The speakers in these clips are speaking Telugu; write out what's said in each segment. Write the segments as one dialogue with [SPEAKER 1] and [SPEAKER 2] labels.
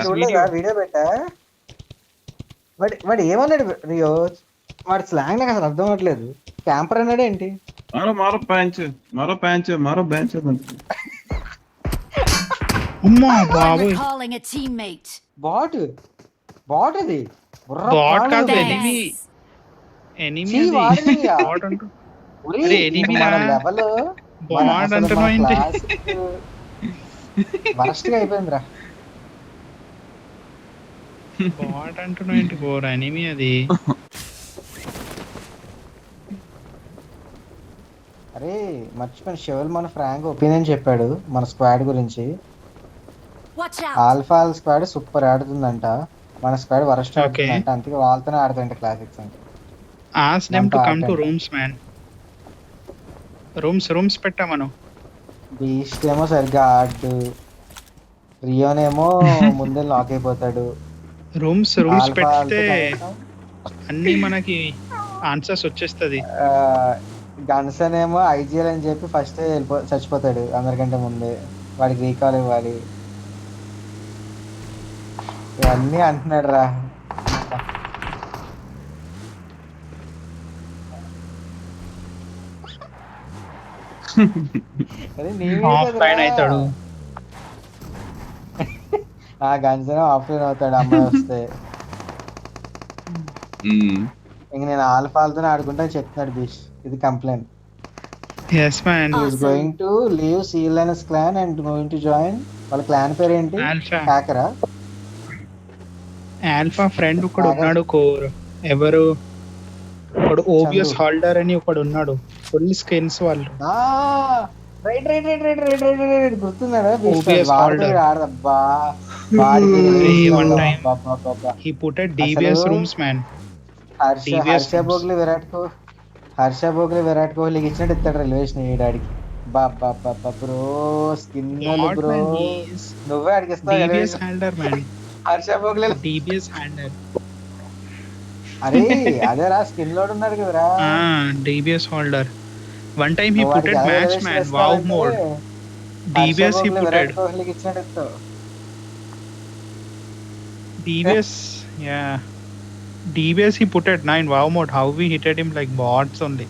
[SPEAKER 1] చూడలేదా వీడియో పెట్టా వాడు ఏమన్నాడు రియో వాడి స్లాంగ్ నాకు అసలు అర్థం అవ్వట్లేదు క్యాంపర్ అన్నాడు ఏంటి
[SPEAKER 2] मारो पैंच
[SPEAKER 3] అమ్మా
[SPEAKER 4] I'm
[SPEAKER 3] బాబోయ్
[SPEAKER 4] recalling a teammate.
[SPEAKER 1] Bot bot అది బుర్ర
[SPEAKER 3] బాట్
[SPEAKER 1] పాడు
[SPEAKER 3] కాదు
[SPEAKER 1] అది.
[SPEAKER 3] Enemy
[SPEAKER 4] Thanks.
[SPEAKER 3] ఎనిమి
[SPEAKER 1] చీ,
[SPEAKER 3] అది
[SPEAKER 1] వాడినియా?
[SPEAKER 3] బాట్ అంటూ
[SPEAKER 1] ఒరేయ్,
[SPEAKER 3] అరే, enemy
[SPEAKER 1] మన
[SPEAKER 3] రా.
[SPEAKER 1] level, మన
[SPEAKER 3] బాట్
[SPEAKER 1] అసలు మన
[SPEAKER 3] అంటున్నావు ఏంటి?
[SPEAKER 1] class worst గా అయిపోయిందిరా
[SPEAKER 3] బాట్ అంటున్నావు ఏంటి కోర్ ఎనిమి అది
[SPEAKER 1] అరే మర్చిపోయిన షెవెల్ మన ఫ్రాంక్ ఒపీనియన్ చెప్పాడు మన స్క్వాడ్ గురించి
[SPEAKER 4] Watch out.
[SPEAKER 1] Alpha squad super ఆడుతుందంట మన స్క్వాడ్ వరస్ట్
[SPEAKER 3] Okay.
[SPEAKER 1] ఆడుతుందంట అందుకే వాళ్ళతోనే ఆడుతుంట క్లాసిక్స్ అంటే
[SPEAKER 3] ఆస్ దెమ్ టు
[SPEAKER 1] మనతో
[SPEAKER 3] కమ్ టు
[SPEAKER 1] ఆడకండి.
[SPEAKER 3] రూమ్స్ మ్యాన్ రూమ్స్ పెట్టా మనం
[SPEAKER 1] బీస్ట్ ఏమో సరిగ్గా ఆడు రియోనేమో ముందే లాక్ అయిపోతాడు
[SPEAKER 3] రూమ్స్
[SPEAKER 1] ఆల్ఫా
[SPEAKER 3] పెడితే
[SPEAKER 1] కనీసం,
[SPEAKER 3] అన్ని మనకి ఆన్సర్స్ వచ్చేస్తది
[SPEAKER 1] ఆ, గన్సన్ ఏమో ఐజీఎల్ అని చెప్పి ఫస్ట్ చచ్చిపోతాడు అందరికంటే ముందే వాడికి రీకాల్ ఇవ్వాలి ఇవన్నీ అంటున్నాడు రా అదే నీవే
[SPEAKER 3] ఆఫ్
[SPEAKER 1] కదరా.
[SPEAKER 3] లైన్ అవుతాడు
[SPEAKER 1] ఆ గన్సన్ ఆఫ్లైన్ అవుతాడు అమ్మాయి వస్తే ఇంక నేను ఆల్ఫాలతోనే ఆడుకుంటా అని చెప్తున్నాడు బీచ్ ఇది complaint
[SPEAKER 3] yes man
[SPEAKER 1] is going to leave సీలైనస్ clan and going to join వాళ్ళ క్లాన్ పేరు ఏంటి
[SPEAKER 3] ఆల్ఫా
[SPEAKER 1] హ్యాకరా
[SPEAKER 3] ఆల్ఫా ఫ్రెండ్ ఒకడు ఉన్నాడు కోర్ ఎవరు ఒకడు ఓబియస్
[SPEAKER 1] చందు.
[SPEAKER 3] హోల్డర్ అని ఒకడు ఉన్నాడు ఫుల్ స్కిన్స్ వాళ్ళు
[SPEAKER 1] right right right right right right right గుర్తున్నాడా
[SPEAKER 3] OBS holder.
[SPEAKER 1] ఆడదబ్బా వాడికి
[SPEAKER 3] Hey, one
[SPEAKER 1] అబ్బా,
[SPEAKER 3] time.
[SPEAKER 1] అబ్బా, అబ్బా, అబ్బా.
[SPEAKER 3] హీ పుట్ డివిఎస్
[SPEAKER 1] అసలు-
[SPEAKER 3] rooms man
[SPEAKER 1] Harsha
[SPEAKER 3] TVS
[SPEAKER 1] Harsha
[SPEAKER 3] rooms.
[SPEAKER 1] Bhogle Virat కోహ్లీకి ఇచ్చినట్టు ఇస్తాడు రిలేషన్ ఈ డాడికి బాబా బ్రో స్కిన్ బ్రో నువ్వే అడిగిస్తావు
[SPEAKER 3] డివిఎస్ హ్యాండర్ మ్యాన్
[SPEAKER 1] హర్ష భోగ్లీ
[SPEAKER 3] డివిఎస్ హ్యాండర్
[SPEAKER 1] అరే అదేరా స్కిన్ లోడ్ ఉన్నాడు కదరా
[SPEAKER 3] DVS holder one time he
[SPEAKER 1] నువ్వు వాడికి
[SPEAKER 3] పుట్టెడ్
[SPEAKER 1] ఎలా
[SPEAKER 3] మ్యాచ్
[SPEAKER 1] relation
[SPEAKER 3] మ్యాన్ వావ్
[SPEAKER 1] ఇస్తావంటే
[SPEAKER 3] mode
[SPEAKER 1] Harsha
[SPEAKER 3] DVS he
[SPEAKER 1] Bhogle Virat
[SPEAKER 3] putted
[SPEAKER 1] కోహ్లీకి ఇచ్చినట్టు ఇస్తావు
[SPEAKER 3] DVS yeah DVS he putted 9 wow mode how we hitted him like bots only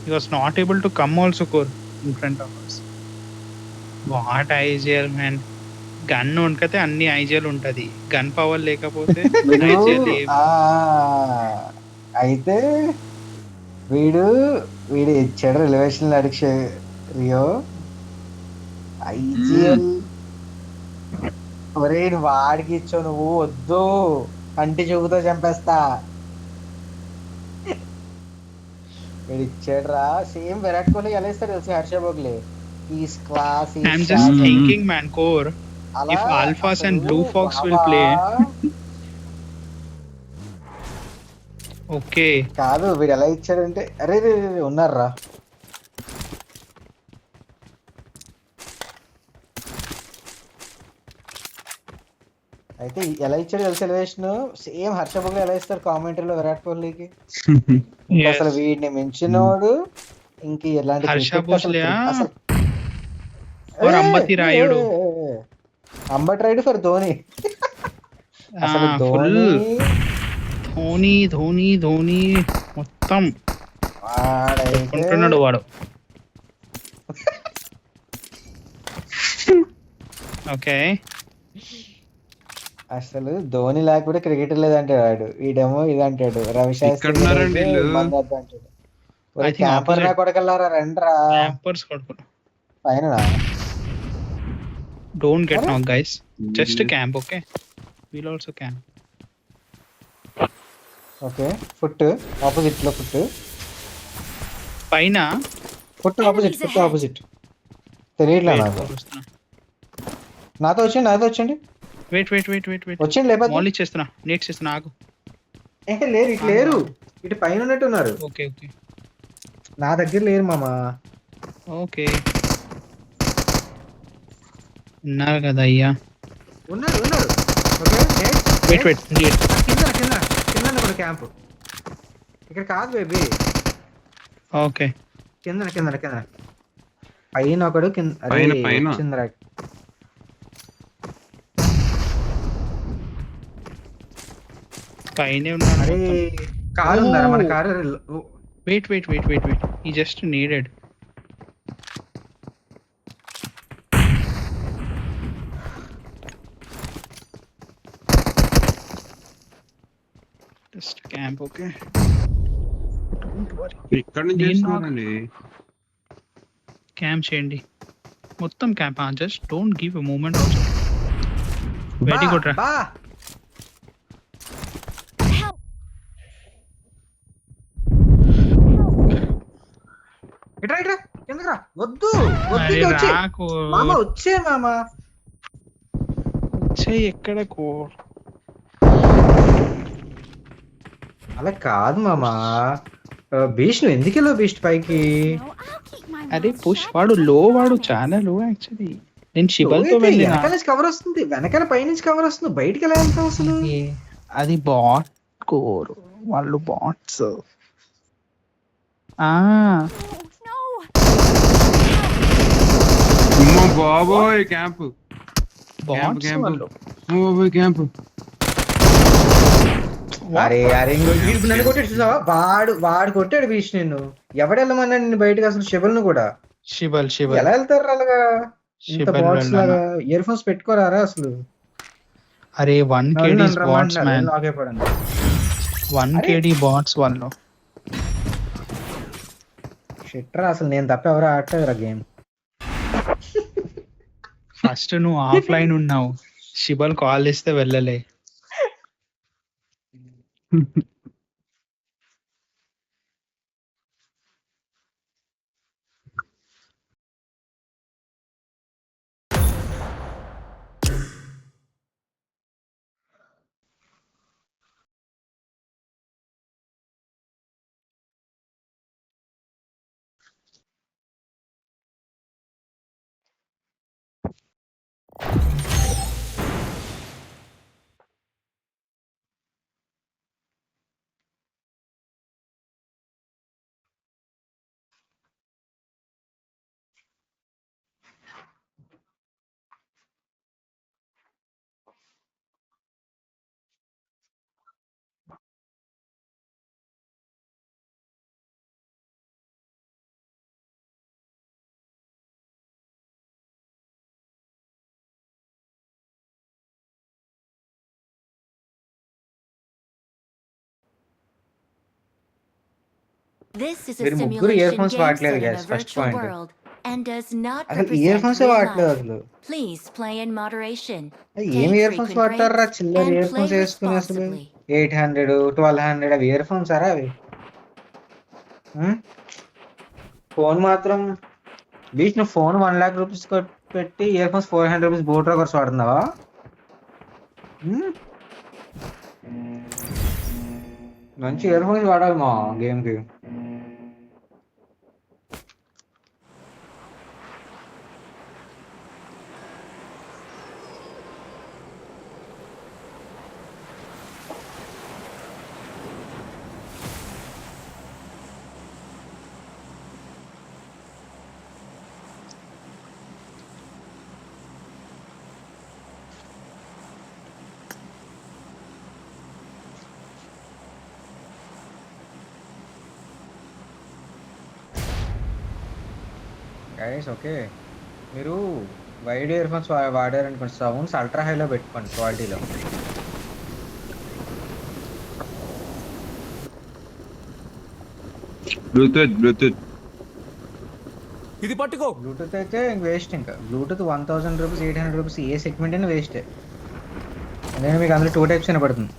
[SPEAKER 3] he was not able to come also core in front of us what IGL man gun ఉంటతే అన్ని ఐజిఎల్ ఉంటది గన్ పవర్ లేకపోతే ఐజిఎల్
[SPEAKER 1] ఆ, అయితే వీడు ఇచ్చాడు రిలవేషన్ అడిక్ష రియో ఐజిఎల్ ఒరే నువ్వు వాడికి ఇచ్చావు నువ్వు వద్దు కంటి చూపుతో చంపేస్తా వీడు ఇచ్చాడు రా సేమ్ విరాట్ కోహ్లీ ఎలా ఇస్తాడు తెలుసు Harsha Bhogle is class
[SPEAKER 3] I'm just thinking man core if alphas and blue fox will play okay
[SPEAKER 1] కాదు వీడు ఎలా ఇచ్చాడంటే అరే ఉన్నారా అయితే ఎలా ఇచ్చాడు తెలుసు ఎలివేషన్ సేమ్ హర్ష భోగ్లే ఎలా ఇస్తారు కామెంటరీలో విరాట్ కోహ్లీకి ఇంకా
[SPEAKER 3] yes
[SPEAKER 1] అసలు వీడిని మించినోడు ఇంక ఎలాంటి
[SPEAKER 3] హర్ష
[SPEAKER 1] cricket అసలు
[SPEAKER 3] భోస్లేయా?
[SPEAKER 1] అసలు-
[SPEAKER 3] or
[SPEAKER 1] ఏ,
[SPEAKER 3] అంబతి
[SPEAKER 1] ఏ,
[SPEAKER 3] రాయుడు
[SPEAKER 1] ఏ, ఏ, ఏ. అంబట్ రైడ్ ఫర్ ధోని అసలు
[SPEAKER 3] ఫుల్
[SPEAKER 1] ధోని
[SPEAKER 3] ధోని మొత్తం
[SPEAKER 1] వాడైతే
[SPEAKER 3] కొంటున్నాడు వాడు ఓకే
[SPEAKER 1] అసలు ధోని లేకపోతే క్రికెట్ లేదంటాడు వాడు ఈడేమో ఇది అంటాడు రవి శాస్త్రి
[SPEAKER 2] ఇక్కడ ఉన్నారండి
[SPEAKER 1] అయితే
[SPEAKER 2] వీళ్ళు.
[SPEAKER 1] మందు వద్దు అంటాడు
[SPEAKER 3] I think
[SPEAKER 1] క్యాంపర్ రా
[SPEAKER 3] opposite.
[SPEAKER 1] కొడకల్లారా రండ్రా
[SPEAKER 3] క్యాంపర్స్ కొడుకు
[SPEAKER 1] పైన
[SPEAKER 3] డోంట్ గెట్
[SPEAKER 1] Alright.
[SPEAKER 3] నాక్ guys just camp okay will also camp
[SPEAKER 1] okay foot opposite లో ఫుట్
[SPEAKER 3] పైన
[SPEAKER 1] ఆపోజిట్ తెలియట్లే నాకు నాతో వచ్చండి
[SPEAKER 3] వెయిట్
[SPEAKER 1] వచ్చండి లేకపోతే
[SPEAKER 3] మాల్ ఇచ్చేస్తున్నా నేట్ చేస్తున్నా ఆగు
[SPEAKER 1] లేరు ఇటు లేరు ఇటు పైన ఉన్నట్టున్నారు
[SPEAKER 3] ఓకే
[SPEAKER 1] నా దగ్గర లేరు మామా
[SPEAKER 3] ఓకే ఉన్నారు కదా అయ్యా
[SPEAKER 1] ఉన్నారు ఓకే
[SPEAKER 3] వెయిట్
[SPEAKER 1] కింద కూడా క్యాంప్ ఇక్కడ కాదు బేబీ
[SPEAKER 3] ఓకే
[SPEAKER 1] కింద పైన ఒకడు కింద
[SPEAKER 2] పైన.
[SPEAKER 1] కింద
[SPEAKER 3] పైనే ఉన్నాడు
[SPEAKER 1] అరే
[SPEAKER 3] మొత్తం.
[SPEAKER 1] కారు ఉందారా మన
[SPEAKER 3] ఓ.
[SPEAKER 1] కారు?
[SPEAKER 3] వెయిట్ ఈ just needed. Just camp. Okay,
[SPEAKER 2] ఇక్కడ నుంచి
[SPEAKER 3] నేను
[SPEAKER 2] చేస్తున్నారండి.
[SPEAKER 3] క్యాంప్ చేయండి మొత్తం camp. Just don't give a moment also. Very good రా.
[SPEAKER 1] బా
[SPEAKER 4] Help!
[SPEAKER 1] ఇట్రా ఇట్రా ఎందుకురా? వద్దు
[SPEAKER 3] అరే
[SPEAKER 1] వద్దు వచ్చే
[SPEAKER 3] రాకు.
[SPEAKER 1] మామ, వచ్చే మామ.
[SPEAKER 3] చెయ్యి ఎక్కడ
[SPEAKER 1] అలా కాదు మామ. బీస్ట్ నువ్వు ఎందుకు వెళ్ళావు బీస్ట్ పైకి?
[SPEAKER 4] No, I'll keep my
[SPEAKER 3] అరే
[SPEAKER 4] mouth
[SPEAKER 3] పుష్
[SPEAKER 4] shut.
[SPEAKER 3] వాడు లో, వాడు చాలా లో యాక్చువల్లీ. నేను శివల్తో వెళ్ళిన.
[SPEAKER 1] వెనకాల నుంచి కవర్ వస్తుంది, వెనకాల పై నుంచి కవర్ వస్తుంది, బయటికి ఎలా వెళ్తావు అసలు?
[SPEAKER 3] అది బాట్ కోర్, వాళ్ళు బాట్స్.
[SPEAKER 4] No.
[SPEAKER 2] అమ్మో బాబోయ్ క్యాంప్.
[SPEAKER 3] Bots
[SPEAKER 2] camp.
[SPEAKER 3] వాళ్ళు.
[SPEAKER 2] అమ్మో బాబోయ్ క్యాంప్.
[SPEAKER 1] అరే అరే వీడు నన్ను కొట్టాడు చూసావా? వాడు కొట్టాడు బీస్ట్ నిన్ను. ఎవడు వెళ్ళమన్నాడు నిన్ను బయటకు అసలు? శివల్ను కూడా.
[SPEAKER 3] శివల్
[SPEAKER 1] ఎలా వెళ్తారు అలాగా? ఇంత
[SPEAKER 3] శివల్
[SPEAKER 1] బాట్స్ లాగా ఇయర్ ఫోన్స్ పెట్టుకోరారా అసలు?
[SPEAKER 3] అరే 1 KD బాట్స్ మ్యాన్.
[SPEAKER 1] నాకే పడండి.
[SPEAKER 3] 1 KD బాట్స్ వాళ్ళు.
[SPEAKER 1] షిట్రా, అసలు నేను తప్ప ఎవరు ఆడలేదురా గేమ్.
[SPEAKER 3] ఫస్ట్ నువ్వు ఆఫ్లైన్ ఉన్నావు, శివల్ కాల్ ఇస్తే వెళ్ళలే.
[SPEAKER 4] This is a
[SPEAKER 1] మీరు ముగ్గురు
[SPEAKER 4] simulation
[SPEAKER 1] earphones
[SPEAKER 4] game
[SPEAKER 1] వాడట్లేదు
[SPEAKER 4] set in
[SPEAKER 1] guys,
[SPEAKER 4] a
[SPEAKER 1] first
[SPEAKER 4] virtual
[SPEAKER 1] point.
[SPEAKER 4] world and does not
[SPEAKER 1] అసలు ఇయర్ ఫోన్స్
[SPEAKER 4] represent real
[SPEAKER 1] వాడట్లేదు
[SPEAKER 4] life.
[SPEAKER 1] అసలు.
[SPEAKER 4] Please play in moderation.
[SPEAKER 1] ఏం
[SPEAKER 4] Take
[SPEAKER 1] ఇయర్ ఫోన్స్
[SPEAKER 4] frequent
[SPEAKER 1] వాడతారా?
[SPEAKER 4] breaks
[SPEAKER 1] చిల్లర
[SPEAKER 4] and
[SPEAKER 1] ఇయర్ ఫోన్స్
[SPEAKER 4] play
[SPEAKER 1] వేసుకుని అసలు
[SPEAKER 4] responsibly.
[SPEAKER 1] 800 1200 అవి ఇయర్ ఫోన్స్ అరా అవి? ఫోన్ మాత్రం బీచ్ నువ్వు ఫోన్ 1 lakh రూపీస్ పెట్టి earphones 400 rupees boAt Rockerz వాడుతున్నావా? మంచి ఇయర్ ఫోన్స్ వాడాలి మా గేమ్ కి. గైస్ ఓకే, మీరు వైడ్ ఇయర్ ఫోన్స్ వాడారనుకోండి, సౌండ్స్ అల్ట్రా హైలో పెట్టుకోండి క్వాలిటీలో.
[SPEAKER 2] బ్లూటూత్
[SPEAKER 5] ఇది పట్టుకో.
[SPEAKER 1] బ్లూటూత్ అయితే వేస్ట్. ఇంకా బ్లూటూత్ 1000 రూపీస్ 800 రూపీస్ ఏ సెగ్మెంట్ అయినా వేస్టే. ఎందుకంటే మీకు అందులో 2 టైప్స్ అయినా పడుతుంది.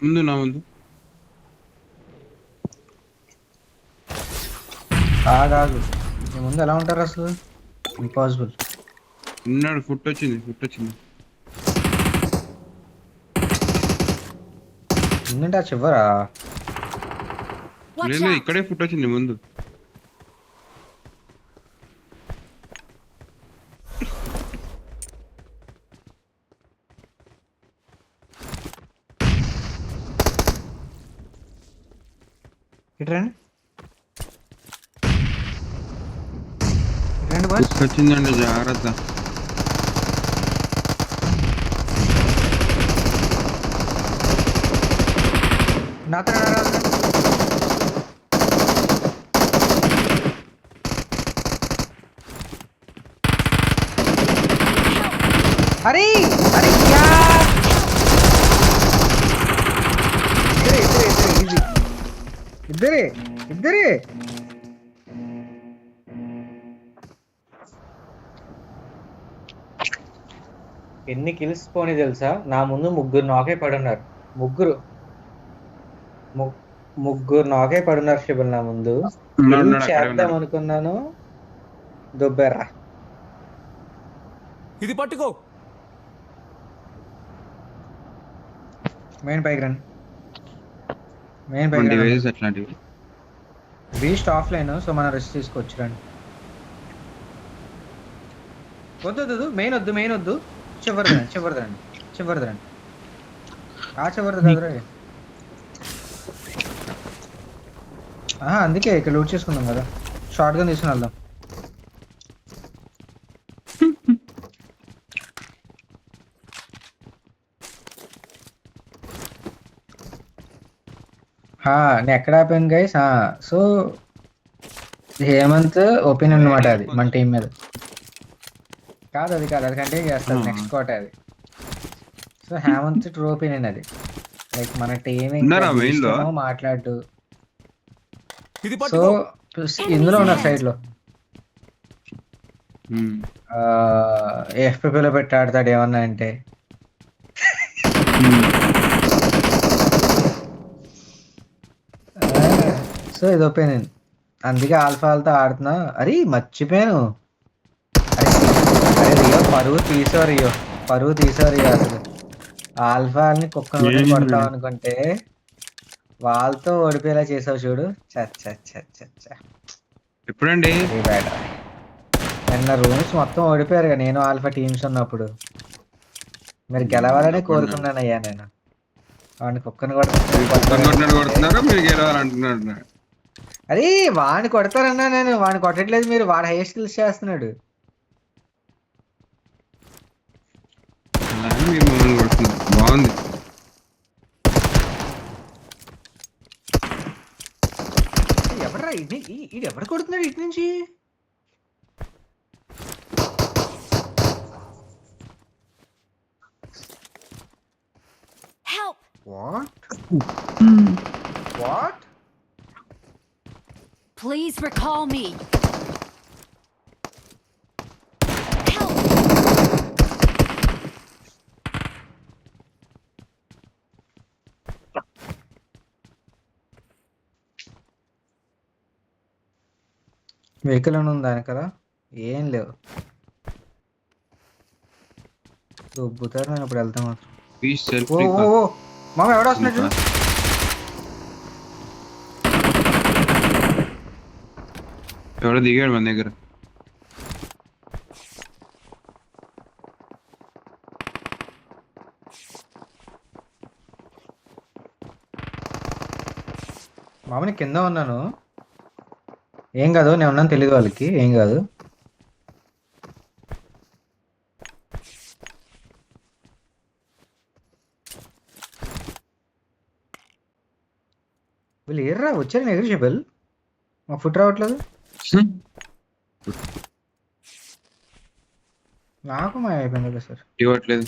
[SPEAKER 2] ముందు నా ముందు
[SPEAKER 1] కాదు మీ ముందు ఎలా ఉంటారు అసలు? ఇంపాసిబుల్.
[SPEAKER 2] ఉన్నాడు. ఫుట్ వచ్చింది.
[SPEAKER 1] ముందుంటే ఆ చివరా?
[SPEAKER 4] Watch
[SPEAKER 2] లేదు
[SPEAKER 4] out!
[SPEAKER 2] ఇక్కడే ఫుట్ వచ్చింది ముందు.
[SPEAKER 1] ఇటు రండి బాస్.
[SPEAKER 2] ఫుట్ వచ్చిందండి, జాగ్రత్త.
[SPEAKER 1] నాతో రారాదు. అరే అరే యార్, ఇద్దరే ఎన్ని కిల్స్ పోనీ తెలుసా? నా ముందు ముగ్గురు నాకే పడున్నారు. ముగ్గురు నాకే పడున్నారు శిబుల్ నా ముందు. చేద్దాం అనుకున్నాను, దుబ్బెర్రా.
[SPEAKER 5] ఇది పట్టుకో.
[SPEAKER 1] మెయిన్ పైకి రండి.
[SPEAKER 2] అట్లాంటివి
[SPEAKER 1] బీస్ట్ ఆఫ్ లైన్, సో మనం రెస్ట్ తీసుకోవచ్చు. రండి. వద్దు మెయిన్ వద్దు. చివరిది రండి. ఆ చివరిది కాదురా. అందుకే ఇక్కడ లూట్ చేసుకుందాం కదా. షార్ట్ గన్ తీసుకుని వెళ్దాం. నేను ఎక్కడ ఆపాను గైస్? సో హేమంత్ ఒపీనియన్ అనమాట అది మన టీం మీద. కాదు అది కంటిన్యూ చేస్తారు నెక్స్ట్ కోట అది. సో హేమంత్ ట్రూ ఒపీనియన్ అది. లైక్ మన టీం మాట్లాడు. సో ఇందులో ఉన్నారు సైడ్ లో. ఎఫ్పిపిలో పెట్టి ఆడతాడు ఏమన్నా అంటే. సో ఇది ఒపీనియన్, అందుకే ఆల్ఫాలతో ఆడుతున్నా. అరే మర్చిపోయాను. అరే రియో పరువు తీసావు అసలు. ఆల్ఫాల్ని కుక్కను కొడతావు అనుకుంటే వాళ్ళతో ఓడిపోయేలా చేసావు చూడు.
[SPEAKER 2] ఎప్పుడండి?
[SPEAKER 1] నిన్న రూమ్స్ మొత్తం ఓడిపోయారు కదా నేను ఆల్ఫా టీమ్స్ ఉన్నప్పుడు. మీరు గెలవాలని కోరుకున్నానయ్యా నేను. వాడిని కుక్కను
[SPEAKER 2] కొడుతున్నారు, మీరు గెలవాలంటున్నారు.
[SPEAKER 1] అరే వాడిని కొడతారన్నా నేను. వాడిని కొట్టట్లేదు మీరు. వాడు హై స్కిల్స్ చేస్తున్నాడు.
[SPEAKER 2] మీరు మమ్మల్ని కొడుతున్నారు. బాగుంది.
[SPEAKER 1] ఎవడరా ఇది ఎవడు కొడుతున్నాడు ఇటు నుంచి?
[SPEAKER 4] Help!
[SPEAKER 1] What?
[SPEAKER 4] Please recall me. Help!
[SPEAKER 1] Vehicle అని ఉందా కదా? ఏం లేవు. దొబ్బుతారు. నేను ఇప్పుడు వెళ్తాను. మామ ఎవడ వస్తున్నాడు?
[SPEAKER 2] ఎవడో దిగాడు మన దగ్గర.
[SPEAKER 1] మామని కింద ఉన్నాను. ఏం కాదు, నేను ఉన్నాను తెలియదు వాళ్ళకి. ఏం కాదు. వీళ్ళు ఏర్రా వచ్చారు ఎగురు చెప్పాలి. మాకు ఫుట్ రావట్లేదు. నాకు మా అయిపోయింది కదా సార్.
[SPEAKER 2] ఇవ్వట్లేదు.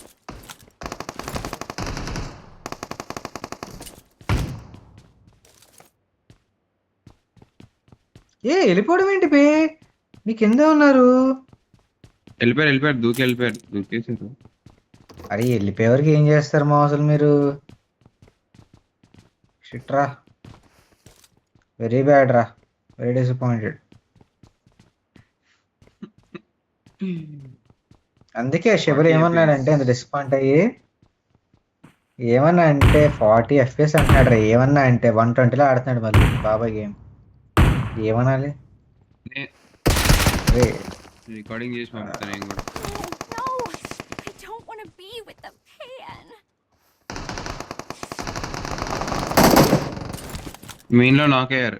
[SPEAKER 1] వెళ్ళిపోవడం ఏంటి పే? నీ కింద ఉన్నారు.
[SPEAKER 2] వెళ్ళిపోయారు. దూకేసారు.
[SPEAKER 1] అరే వెళ్ళిపోయేవారికి ఏం చేస్తారు మా అసలు మీరు? షిట్ రా, వెరీ బ్యాడ్ రా, వెరీ డిసప్పాయింటెడ్. అందుకే శబరి
[SPEAKER 2] 40
[SPEAKER 1] ఏమన్నాడంటే అంత డిసప్పాయింట్ అయ్యి ఏమన్నా అంటే 40 FPS అంటున్నాడు రా. ఏమన్నా అంటే 120లో ఆడుతున్నాడు మళ్ళీ బాబాయ్ గేమ్. ఏమనాలి రే?
[SPEAKER 2] రికార్డింగ్ చేసి పంపుతాను నేను కూడా.
[SPEAKER 4] No, I don't want to be with the pan.
[SPEAKER 2] Main లో నాకయ్యారు.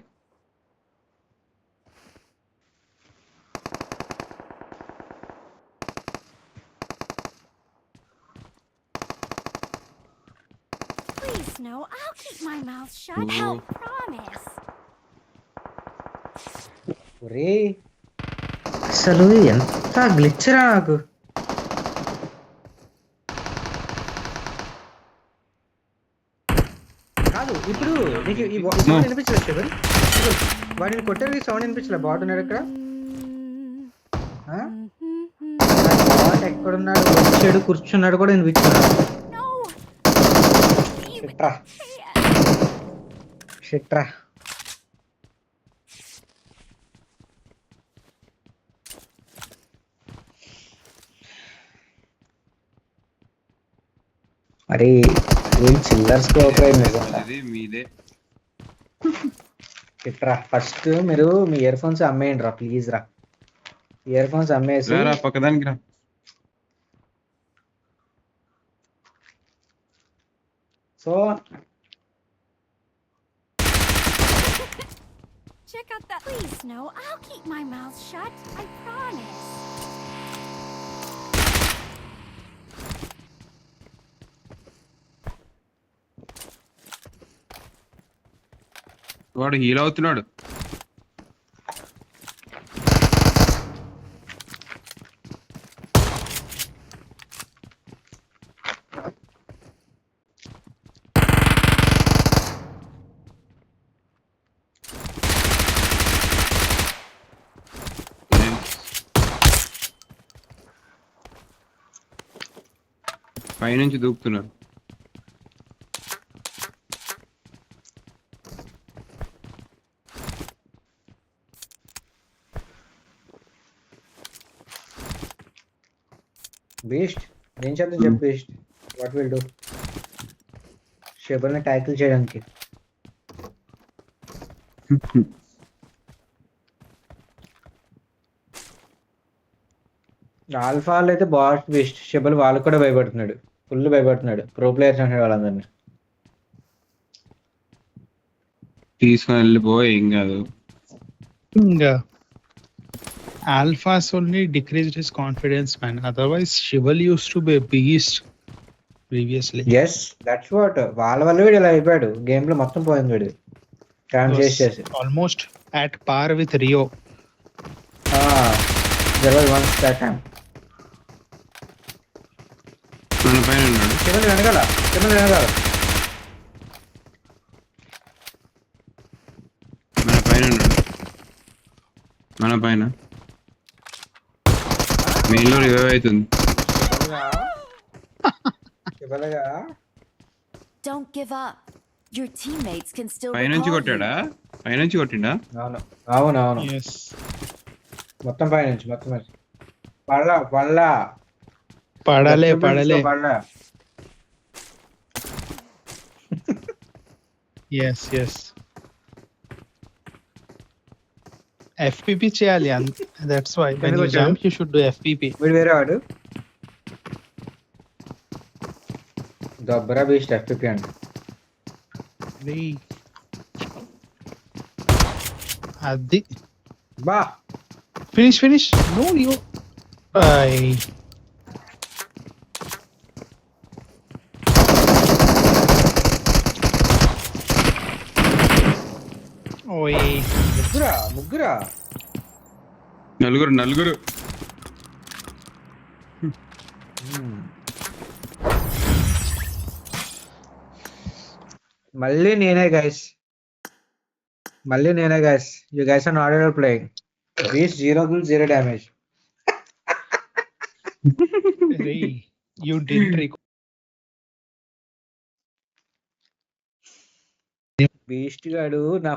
[SPEAKER 4] Please, no, I'll keep my mouth shut. Help, promise.
[SPEAKER 1] ఒరే అసలు ఎంత గ్లిచ్ రా నాకు. కాదు ఇప్పుడు నీకు ఈ సౌండ్ వినిపించలేదు శబరి? వాడిని కొట్టారు, సౌండ్ వినిపించలే? బాట్ ఉన్నాడు ఇక్కడ. బాట్ ఎక్కడున్నాడు? వచ్చాడు, కూర్చున్నాడు కూడా వినిపించాడు.
[SPEAKER 4] No, be with
[SPEAKER 1] షిట్రా,
[SPEAKER 4] pan.
[SPEAKER 1] షిట్రా. మరి ఏం చిల్లర్ స్కోప్ నిజంగా.
[SPEAKER 2] ఇది మీదే.
[SPEAKER 1] షిట్రా, ఫస్ట్ మీరు మీ ఇయర్ ఫోన్స్ అమ్మేయండి రా ప్లీజ్ రా. ఇయర్ ఫోన్స్ అమ్మేసి
[SPEAKER 2] రా పక్కదానికి రా.
[SPEAKER 1] So
[SPEAKER 4] Check out that. Please, no, I'll keep my mouth shut. I promise.
[SPEAKER 2] వాడు హీల్ అవుతున్నాడు. పైనుంచి దూకుతున్నారు.
[SPEAKER 1] బీస్ట్ ఏం చేద్దాం చెప్పు బీస్ట్. What will do? షెబర్ని ట్యాకిల్ చేయడానికి. ఆల్ఫాలో అయితే బాట్ బీస్ట్. షెబల్ వాళ్ళు కూడా భయపడుతున్నాడు, ఫుల్ భయపడుతున్నాడు. ప్రో ప్లేయర్స్ అంటాడు వాళ్ళందరినీ.
[SPEAKER 2] తీసుకొని వెళ్ళిపోయి ఏం కాదు.
[SPEAKER 3] ఇంకా Alphas only decreased his confidence, man. Otherwise, Shival used to be a beast previously.
[SPEAKER 1] Yes that's what. వాళ్ళ వల్ల వీడు ఇలా అయిపోయాడు. గేమ్ లో మొత్తం పోయింది వీడు. క్యామ్
[SPEAKER 3] Was
[SPEAKER 1] చేసి
[SPEAKER 3] almost at par with Rio.
[SPEAKER 1] there was once that time.
[SPEAKER 2] మన పైన ఉన్నాడు.
[SPEAKER 1] చిన్న వెనకాల, చిన్న వెనకాల.
[SPEAKER 2] మన పైన ఉన్నాడు. మన పైన మెయిన్ లో రివైవ్ అవుతుంది.
[SPEAKER 1] చివరగా
[SPEAKER 4] Don't give up. Your teammates can still
[SPEAKER 2] పైనుంచి
[SPEAKER 4] recall
[SPEAKER 2] కొట్టాడా?
[SPEAKER 4] you.
[SPEAKER 2] పైనుంచి కొట్టిండా?
[SPEAKER 1] అవును అవును అవును,
[SPEAKER 3] Yes.
[SPEAKER 1] మొత్తం పై నుంచి మొత్తం నుంచి. పడలా పడలా
[SPEAKER 3] Padale, padale.
[SPEAKER 1] పడలా.
[SPEAKER 3] Yes, yes. FPP చేయాలి. That's why when
[SPEAKER 1] ఎందుకు
[SPEAKER 3] you
[SPEAKER 1] వచ్చాడు?
[SPEAKER 3] jump, you should do FPP.
[SPEAKER 1] వీడు వేరే వాడు దబ్బరా బీస్ట్ FPP అంట.
[SPEAKER 3] అది
[SPEAKER 1] బా
[SPEAKER 3] finish. No, you. Ay. Oy.
[SPEAKER 1] ముగ్గురా
[SPEAKER 2] నలుగురు
[SPEAKER 1] మళ్ళీ నేనే guys. You guys are not ever playing. Beast 0 kills 0 damage.
[SPEAKER 3] Hey, you didn't record.
[SPEAKER 1] Beast గాడు నా